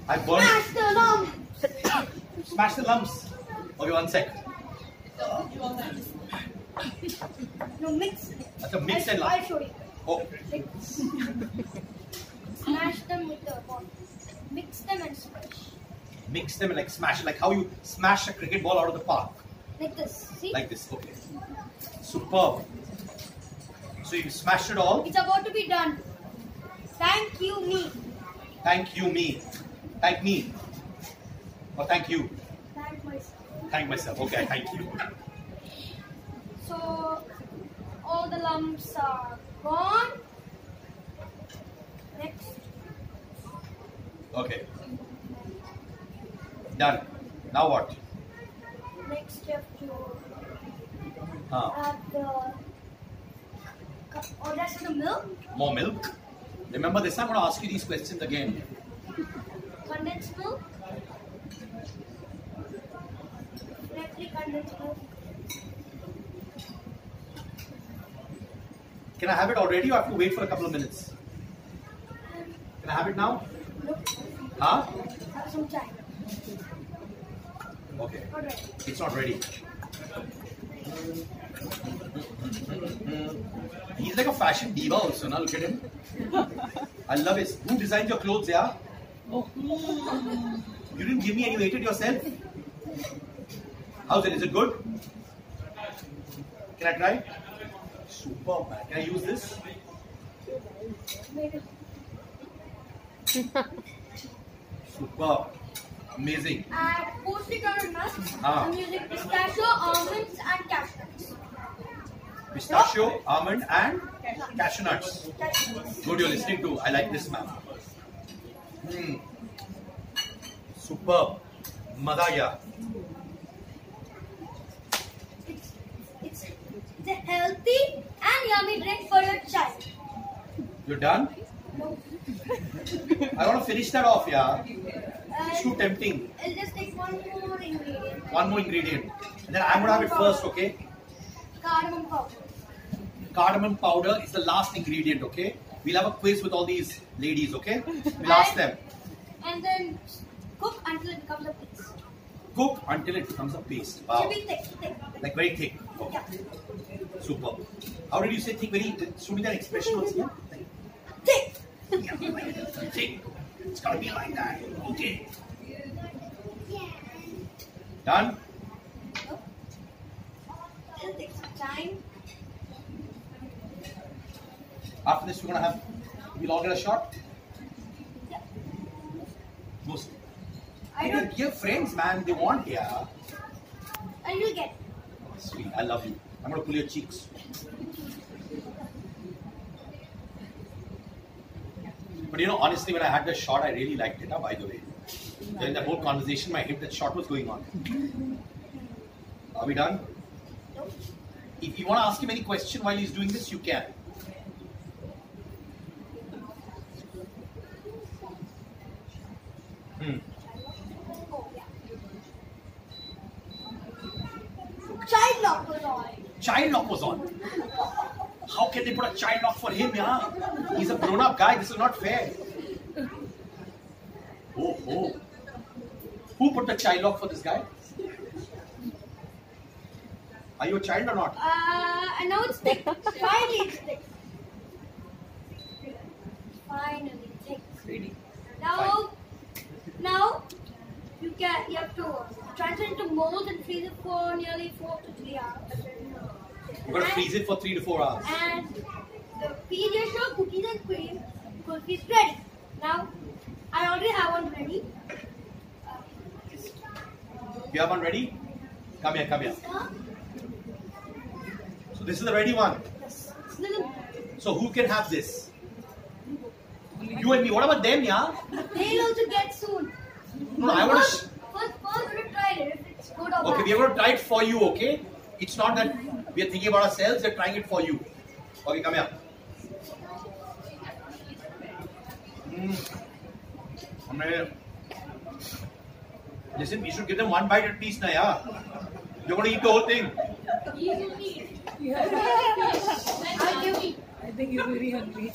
I burned Smash the lump. Smash the lumps. Okay, 1 sec. No, mix. That's a mix and I'll lump. show you. Oh, Like, smash them with the ball. Mix them and smash. mix them and like smash, like how you smash a cricket ball out of the park. Like this. See? Like this. Okay. Superb. So you smashed it all. It's about to be done. Thank you, me. Thank you, me. Thank me. Or thank you. Thank myself. Thank myself. Okay, thank you. So, all the lumps are gone. Next. Okay. Done. Now what? Next, you have to Huh. add the. Oh, that's the milk. More milk. Remember this, I'm going to ask you these questions again. Condensed milk. Directly condensed milk. Can I have it already or I have to wait for a couple of minutes? Can I have it now? Nope. Huh? Have some time. Okay. Alright. It's not ready. He's like a fashion diva also, now look at him. I love it. Who designed your clothes, yeah? You didn't give me any, you ate it yourself? How's it? Is it good? Can I try? Superb, man. Can I use this? Maybe. Superb. Amazing. Add post-it nuts. Ah. I'm using pistachio, almonds, and cashew nuts. Pistachio, almond and cashew nuts. Cashew nuts. Good, you're listening to. I like this, ma'am. Superb. Madaya. It's a healthy and yummy drink for your child. You're done? I want to finish that off, yeah. It's too tempting. I'll just take one more ingredient. One more ingredient. And then I'm going to have it first, okay? Cardamom powder. Cardamom powder is the last ingredient, okay? We'll have a quiz with all these ladies, okay? We'll ask them. And then cook until it becomes a paste. Cook until it becomes a paste. It Wow. should be thick. Like very thick. Okay. Yeah. Super. How did you say thick? Very. Show me that expression once again. Thick. Yeah, thick. It's gotta be like that. Okay. Done? It'll take some time. After this, we're gonna have. We'll all get a shot. Yeah. Most. I don't. You're friends, man. They want, yeah. And you'll get. Sweet. I love you. I'm gonna pull your cheeks. But you know, honestly, when I had the shot, I really liked it, by the way. During that whole conversation, my head, that shot was going on. Are we done? Nope. If you want to ask him any question while he's doing this, you can. Oh, yeah. Child lock was on. Child lock was on. How can they put a child lock for him, yeah? He's a grown-up guy. This is not fair. Oh. Who put the child lock for this guy? Are you a child or not? And now it's thick. Finally, it's thick. Finally, thick. Now you have to transfer it into mold and freeze it for nearly 4 to 3 hours. We're going to freeze it for 3 to 4 hours. And the PediaSure cookies and cream cookies ready. Now, I already have one ready. You have one ready? Come here. So this is the ready one. Yes. It's little. So who can have this? You and me. What about them, yeah? They'll also get soon. No, I want to. First, we're going to try it. If it's good or bad. Okay, we are going to try it for you, okay? It's not that we are thinking about ourselves, we're trying it for you. Okay, come here. Listen, we should give them one bite at least, na, yeah? You're going to eat the whole thing. I I think he's very hungry.